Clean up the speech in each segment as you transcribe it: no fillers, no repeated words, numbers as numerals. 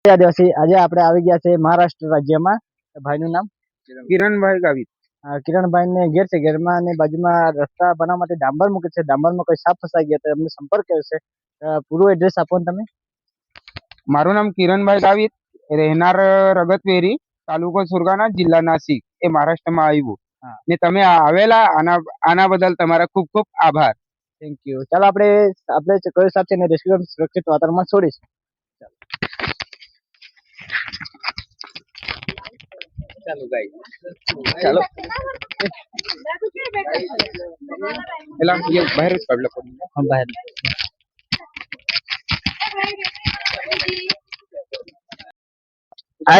આદિવાસી આજે આપણે આવી ગયા છે મહારાષ્ટ્ર રાજ્યમાં. ભાઈનું નામ કિરણભાઈ ગાવિત. કિરણભાઈ ને ઘેર છે. ઘેરમાં અને બાજુમાં રસ્તા બનાવવા માટે ડાંબર મૂકે છે. ડાંબરમાં કોઈ સાપ ફસાઈ ગયા તો એમને સંપર્ક કર્યો છે. પૂરું એડ્રેસ આપો ને તમે. મારું નામ કિરણભાઈ ગાવિત, રહેનાર રગતવેરી, તાલુકો સુરગાણા, જિલ્લા નાસિક, એ મહારાષ્ટ્રમાં આવ્યું. ને તમે આવેલા આના બદલ તમારા ખૂબ ખૂબ આભાર. Thank you. ચાલો આપણે કયો સાપ છે ને રેસ્ક્યુ સુરક્ષિત વાતાવરણમાં છોડીશું. ચાલો ગાઈ ચાલો પેલા બહાર જ કાઢલો બહાર આ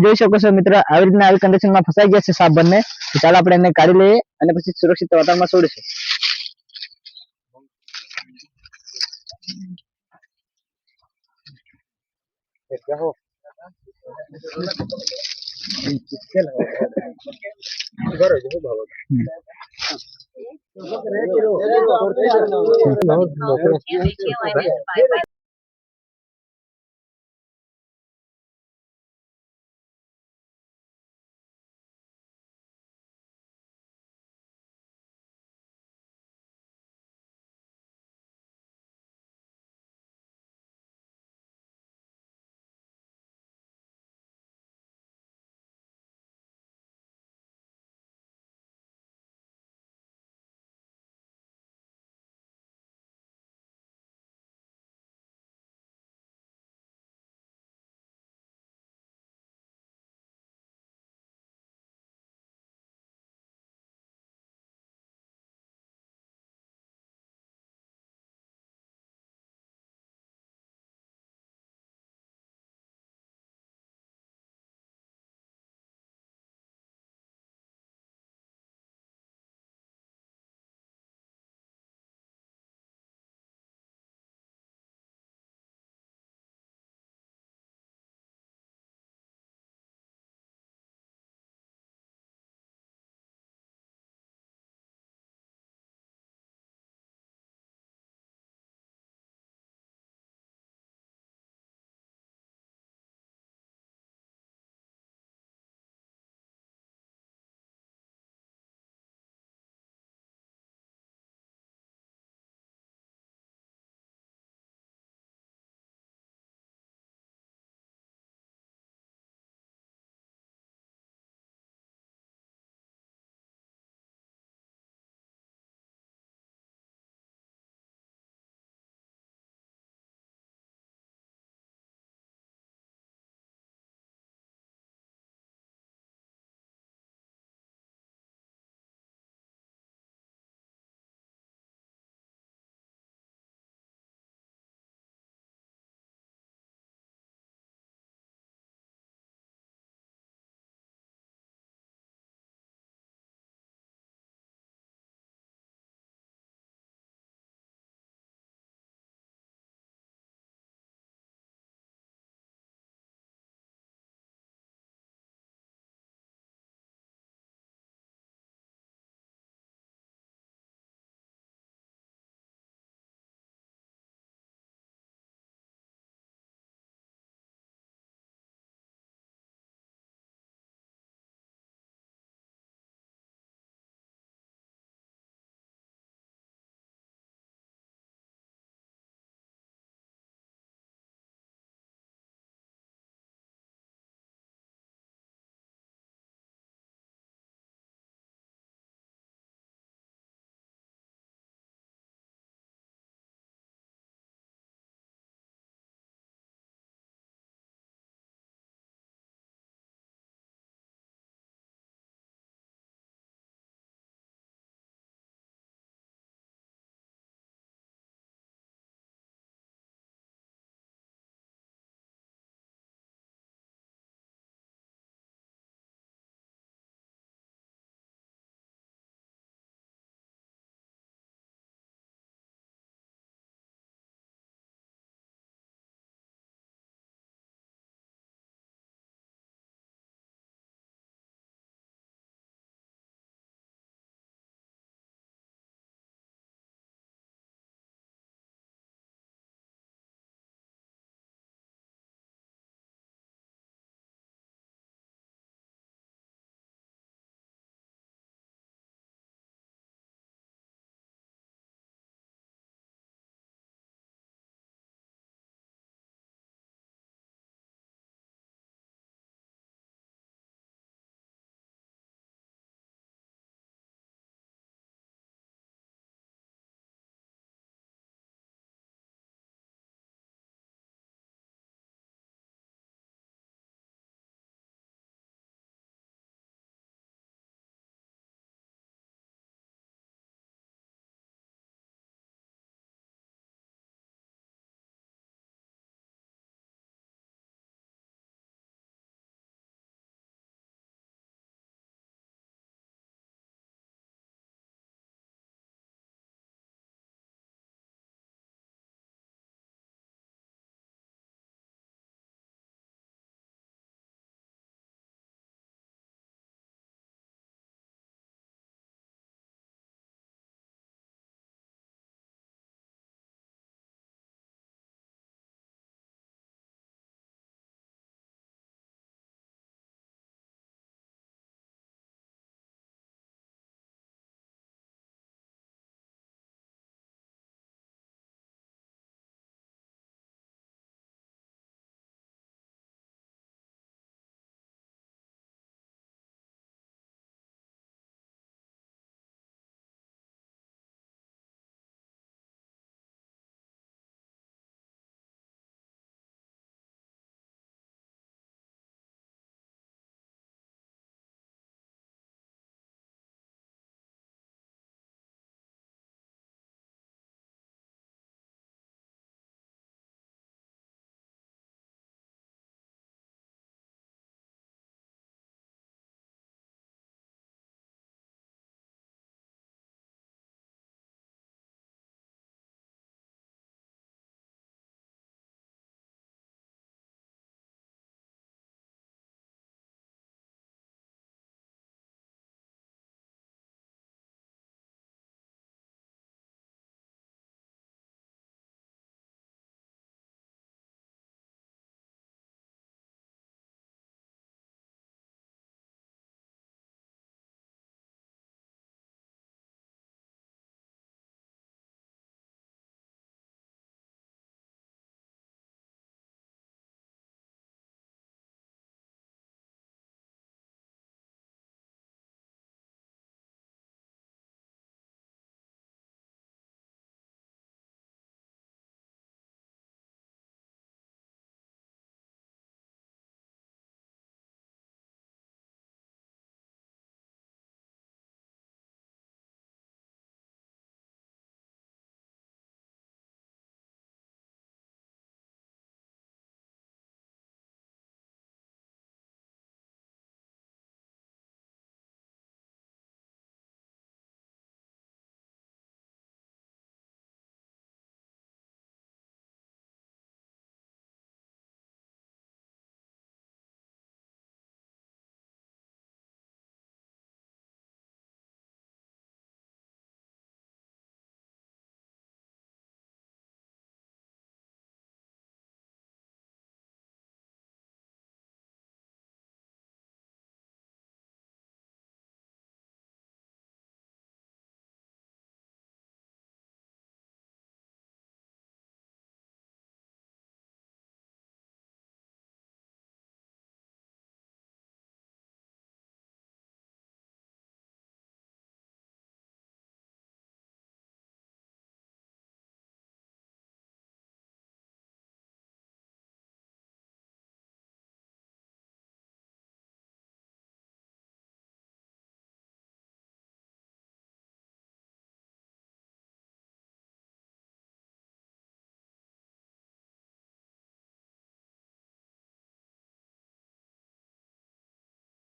જોઈ શકો છો મિત્ર, આવી રીતના આવી કન્ડિશનમાં ફસાઈ ગયા છે સાપ બંને. ચાલો આપણે એને કાઢી લઈએ અને પછી સુરક્ષિત વાતાવરણમાં છોડીશું.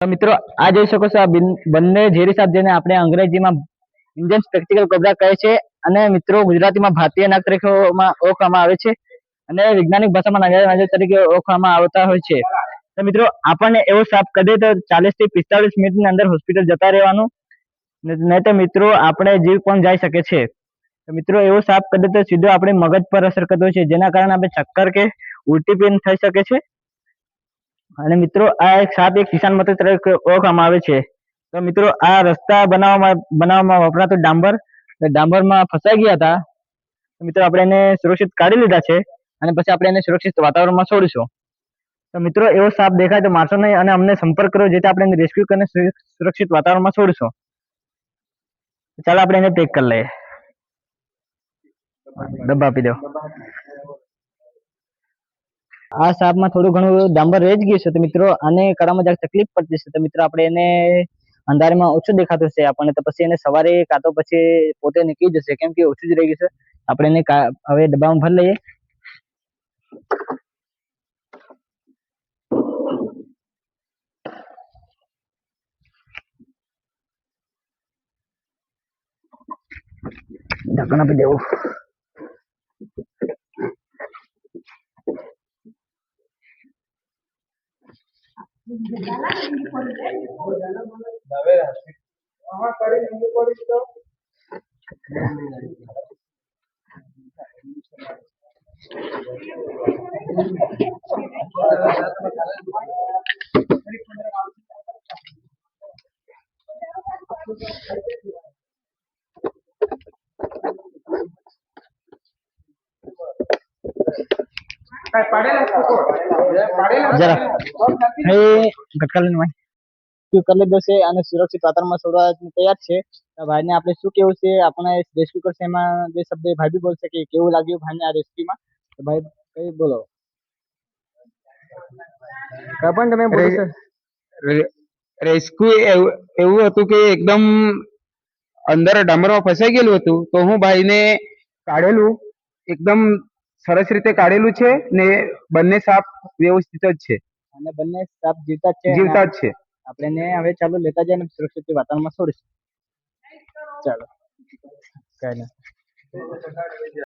તો મિત્રો આ જોઈ શકો છો, આ બંને ઝેરી સાપ જેને આપણે અંગ્રેજીમાં ઇન્ડિયન સ્પેક્ટિકલ કોબ્રા કહે છે અને મિત્રો ગુજરાતીમાં ભારતીય નાગ તરીકે ઓળખવામાં આવે છે અને વૈજ્ઞાનિક ભાષામાં નજર તરીકે ઓળખવામાં આવતા હોય છે. તો મિત્રો આપણને એવો સાપ કદે તો 40 થી 45 મિનિટની અંદર હોસ્પિટલ જતા રહેવાનું, નહીં તો મિત્રો આપણે જીવ પણ જઈ શકે છે. તો મિત્રો એવો સાપ કદે તો સીધો આપણે મગજ પર અસર કરતો હોય છે, જેના કારણે આપણે ચક્કર કે ઉલટી પણ થઈ શકે છે. અને મિત્રો આ એક સાપ એક કિસાન મત તરીકે ઓળખવામાં આવે છે. તો મિત્રો આ રસ્તા બનાવવામાં વપરાતું ડાંબરમાં ફસાઈ ગયા હતા. તો મિત્રો આપણે એને સુરક્ષિત કાઢી લીધા છે અને પછી આપણે એને સુરક્ષિત વાતાવરણમાં છોડીશું. તો મિત્રો એવો સાપ દેખાય તો મારશો નહીં અને અમને સંપર્ક કરો, જેથી આપણે એને રેસ્ક્યુ કરીને સુરક્ષિત વાતાવરણમાં છોડીશું. ચાલો આપણે એને પેક કરી લઈએ. ડબ્બા આપી દો. આ સાપમાં થોડું ઘણું ડાંબર રહી જ ગયું છે. તો મિત્રો આને કરવામાં જરાક તકલીફ પડતી છે. તો મિત્રો આપણે એને અંધારામાં ઓછું દેખાતું છે આપણને, તો પછી એને સવારે કાં તો પછી પોતે નીકળી જશે, કેમ કે ઓછું જ રહી ગયું છે. આપણે એને હવે ડબ્બામાં ભરી લઈએ. ઢક્કન આપી દેવું. જરા કરી લીધો છે અને સુરક્ષિત વાતાવરણમાં છોડવા તૈયાર છે. ભાઈને આપણે શું કેવું છે, આપણે રેસ્ક્યુ કરશે એમાં બે શબ્દ ભાઈ બી બોલશે કે કેવું લાગ્યું ભાઈને આ રેસ્ક્યુમાં. તો ભાઈ કઈ બોલો. પણ તમે બોલો. રેસ્ક્યુ એવું હતું કે એકદમ અંદર ડામરમાં ફસાઈ ગયેલું હતું, તો હું ભાઈને કાઢેલું, એકદમ સરસ રીતે કાઢેલું છે ને બંને સાપ વ્યવસ્થિત જ છે અને બંને સાપ જીવતા જ છે. આપણે હવે ચાલો લેતા જઈને સુરક્ષિત વાતાવરણમાં છોડીશું. ચાલો કઈ નહીં.